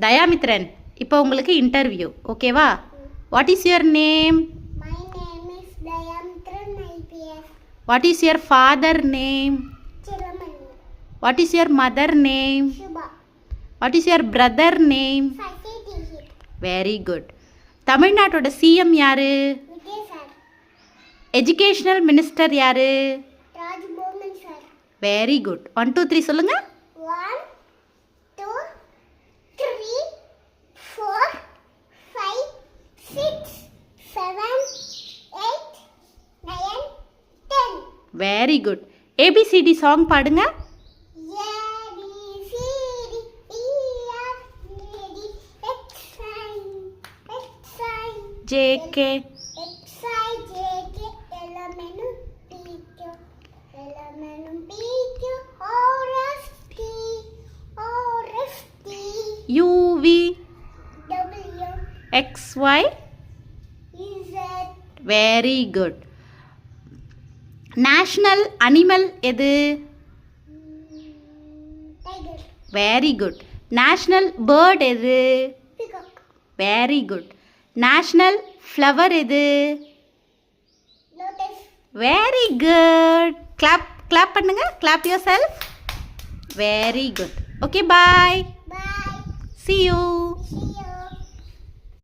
தயாமித்ரன், இப்போ உங்களுக்கு இன்டர்வியூ, ஓகேவா? What is your name? My name is Dayamitran IPS. What is your father name? Chiramani. What is your mother name? Shubha. What is your brother name? Sasi Dihit. Very good. தமிழ்நாட்டோட CM யாரு? Vijay sir. Educational minister யாரு? Raj Bowman sir. Very good. 1 2 3 சொல்லுங்க. 1, 2, 3, 4, 5, 6, 7, 8, 9, 10. Very good. ABCD song பாடுங்க. A, B, C, D, E, F, G, H, I, H, I, JK. X, I, J, K, L, M, N, P, Q, L, M, N, P, Q, R, S, T, R, S, T, U V. W, X Y. Z, very good. National animal எது? Tiger, very good. National bird எது? Peacock, very good. National flower எது? Lotus. Very good. Clap பண்ணுங்க. Clap yourself. Very good. Okay, bye. Bye. See you.